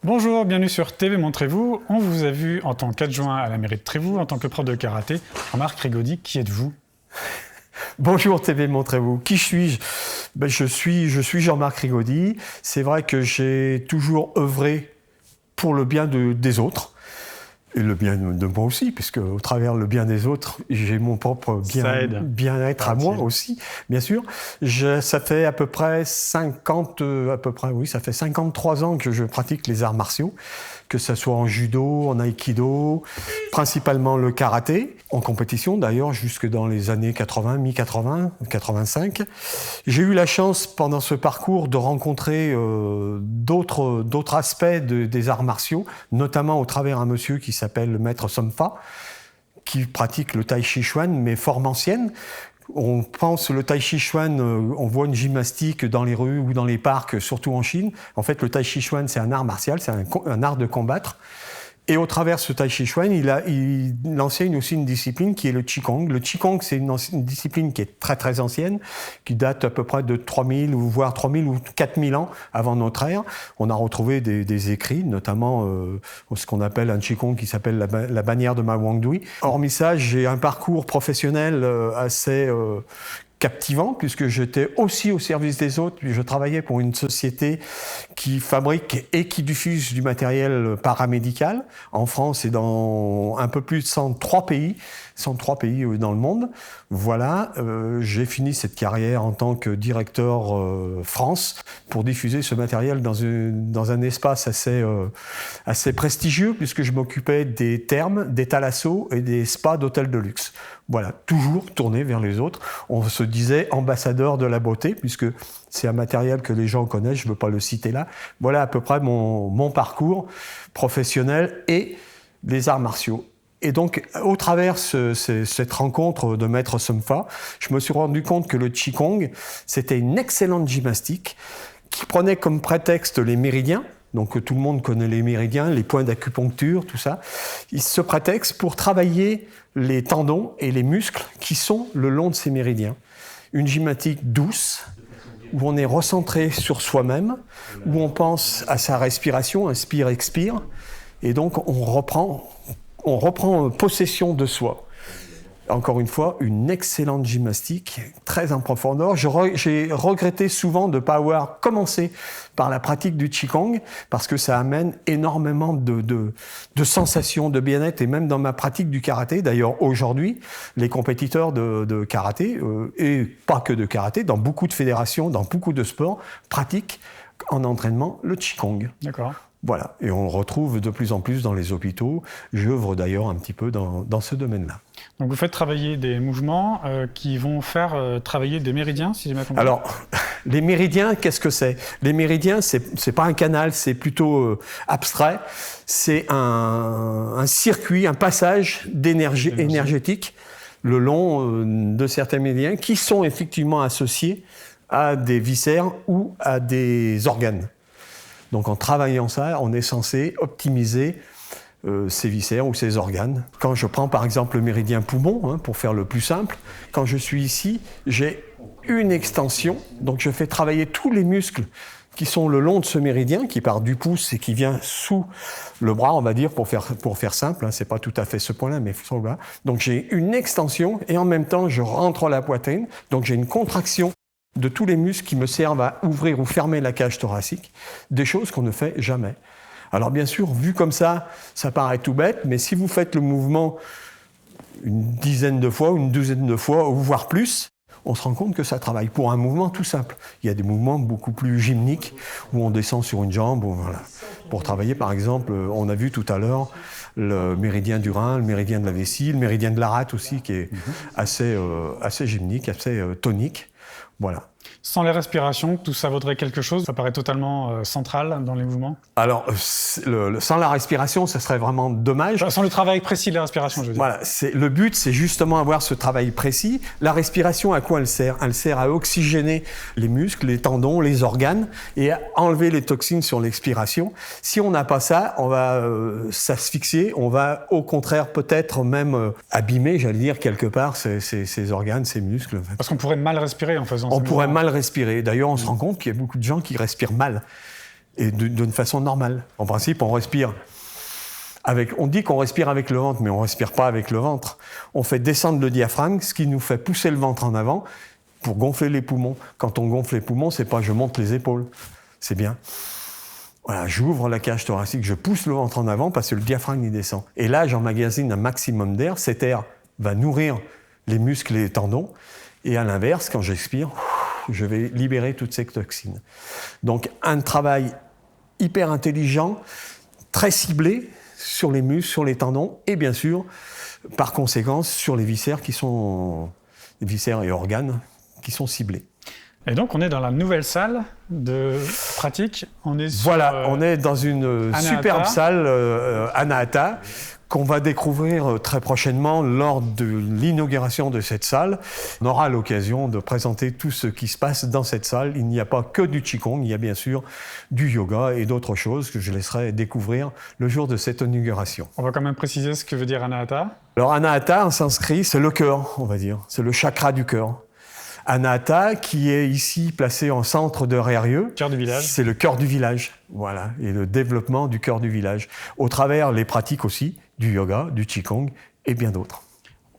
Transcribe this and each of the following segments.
Bonjour, bienvenue sur TV Montrez-vous. On vous a vu en tant qu'adjoint à la mairie de Trévoux, en tant que prof de karaté. Jean-Marc Rigaudy, qui êtes-vous ? Bonjour TV Montrez-vous. Qui suis-je ? Je suis Jean-Marc Rigaudy. C'est vrai que j'ai toujours œuvré pour le bien des autres. Et le bien de moi aussi, puisque au travers le bien des autres, j'ai mon propre bien-être à moi aussi, bien sûr. Ça fait à peu près 53 ans que je pratique les arts martiaux, que ce soit en judo, en aïkido, principalement le karaté, en compétition d'ailleurs, jusque dans les années 80, mi-80, 85. J'ai eu la chance pendant ce parcours de rencontrer d'autres aspects des arts martiaux, notamment au travers un monsieur qui s'appelle le maître Somfa, qui pratique le tai chi chuan, mais forme ancienne. On pense le tai chi chuan, on voit une gymnastique dans les rues ou dans les parcs, surtout en Chine. En fait, le tai chi chuan, c'est un art martial, c'est un art de combattre. Et au travers de ce tai chi chuan, il enseigne aussi une discipline qui est le qigong. Le qigong, c'est une discipline qui est très très ancienne, qui date à peu près de 3000 ou voire 3000 ou 4000 ans avant notre ère. On a retrouvé des écrits, notamment ce qu'on appelle un qigong qui s'appelle la bannière de Ma Wangdui. Hormis ça, j'ai un parcours professionnel assez captivant, puisque j'étais aussi au service des autres. Je travaillais pour une société qui fabrique et qui diffuse du matériel paramédical en France et dans un peu plus de 103 pays dans le monde. Voilà, j'ai fini cette carrière en tant que directeur France pour diffuser ce matériel dans un espace assez prestigieux, puisque je m'occupais des thermes, des thalassos et des spas d'hôtels de luxe. Voilà, toujours tourné vers les autres. On se disait ambassadeur de la beauté, puisque c'est un matériel que les gens connaissent, je ne veux pas le citer là. Voilà à peu près mon parcours professionnel et les arts martiaux. Et donc, au travers cette rencontre de Maître Somfa, je me suis rendu compte que le Qigong, c'était une excellente gymnastique qui prenait comme prétexte les méridiens. Donc tout le monde connaît les méridiens, les points d'acupuncture, tout ça. Ce prétexte pour travailler les tendons et les muscles qui sont le long de ces méridiens. Une gymnastique douce, où on est recentré sur soi-même, où on pense à sa respiration, inspire, expire, et donc on reprend possession de soi. Encore une fois, une excellente gymnastique, très en profondeur. J'ai regretté souvent de ne pas avoir commencé par la pratique du Qigong, parce que ça amène énormément de sensations, de bien-être, et même dans ma pratique du karaté. D'ailleurs, aujourd'hui, les compétiteurs de karaté, et pas que de karaté, dans beaucoup de fédérations, dans beaucoup de sports, pratiquent en entraînement le Qigong. D'accord. Voilà, et on le retrouve de plus en plus dans les hôpitaux. J'œuvre d'ailleurs un petit peu dans ce domaine-là. Donc vous faites travailler des mouvements qui vont faire travailler des méridiens, si j'ai bien compris. Alors, les méridiens, qu'est-ce que c'est ? Les méridiens, c'est pas un canal, c'est plutôt abstrait. C'est un circuit, un passage d'énergie énergétique le long de certains méridiens qui sont effectivement associés à des viscères ou à des organes. Donc en travaillant ça, on est censé optimiser ces viscères ou ces organes. Quand je prends par exemple le méridien poumon, pour faire le plus simple, quand je suis ici, j'ai une extension, donc je fais travailler tous les muscles qui sont le long de ce méridien, qui part du pouce et qui vient sous le bras, on va dire, pour faire simple, c'est pas tout à fait ce point-là, mais sur le bras. Donc j'ai une extension et en même temps je rentre la poitrine, donc j'ai une contraction de tous les muscles qui me servent à ouvrir ou fermer la cage thoracique, des choses qu'on ne fait jamais. Alors bien sûr, vu comme ça paraît tout bête, mais si vous faites le mouvement une dizaine de fois, une douzaine de fois, ou voire plus, on se rend compte que ça travaille pour un mouvement tout simple. Il y a des mouvements beaucoup plus gymniques, où on descend sur une jambe, voilà. Pour travailler par exemple, on a vu tout à l'heure le méridien du rein, le méridien de la vessie, le méridien de la rate aussi, qui est assez gymnique, assez tonique. Voilà. Sans les respirations, tout ça vaudrait quelque chose ? Ça paraît totalement central dans les mouvements ? Alors, sans la respiration, ça serait vraiment dommage. Sans le travail précis de la respiration, je veux dire. Voilà, le but, c'est justement avoir ce travail précis. La respiration, à quoi elle sert ? Elle sert à oxygéner les muscles, les tendons, les organes et à enlever les toxines sur l'expiration. Si on n'a pas ça, on va s'asphyxier, on va au contraire peut-être même abîmer, j'allais dire, quelque part, ces organes, ces muscles. En fait. Parce qu'on pourrait mal respirer en faisant ça. On pourrait mal respirer. D'ailleurs, on se rend compte qu'il y a beaucoup de gens qui respirent mal. et d'une façon normale. En principe, on respire on dit qu'on respire avec le ventre, mais on ne respire pas avec le ventre. On fait descendre le diaphragme, ce qui nous fait pousser le ventre en avant pour gonfler les poumons. Quand on gonfle les poumons, c'est pas je monte les épaules, c'est bien. Voilà, j'ouvre la cage thoracique, je pousse le ventre en avant parce que le diaphragme y descend. Et là, j'emmagasine un maximum d'air. Cet air va nourrir les muscles et les tendons. Et à l'inverse, quand j'expire, je vais libérer toutes ces toxines. Donc, un travail hyper intelligent, très ciblé sur les muscles, sur les tendons et bien sûr, par conséquence, sur les viscères les viscères et organes qui sont ciblés. Et donc, on est dans la nouvelle salle de pratique. On est on est dans une superbe salle Anahata qu'on va découvrir très prochainement lors de l'inauguration de cette salle. On aura l'occasion de présenter tout ce qui se passe dans cette salle. Il n'y a pas que du Qigong, il y a bien sûr du yoga et d'autres choses que je laisserai découvrir le jour de cette inauguration. On va quand même préciser ce que veut dire Anahata. Alors Anahata, en sanskrit, c'est le cœur, on va dire. C'est le chakra du cœur. Anahata, qui est ici placé en centre de Rérieux. Cœur du village. C'est le cœur du village, voilà, et le développement du cœur du village. Au travers les pratiques aussi, du yoga, du Qigong et bien d'autres.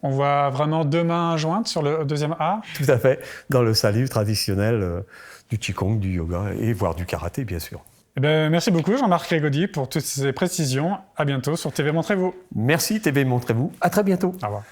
On voit vraiment deux mains jointes sur le deuxième A. Tout à fait, dans le salut traditionnel du Qigong, du yoga et voire du karaté, bien sûr. Eh bien, merci beaucoup Jean-Marc Rigaudy pour toutes ces précisions. À bientôt sur TV Montrez-vous. Merci TV Montrez-vous, à très bientôt. Au revoir.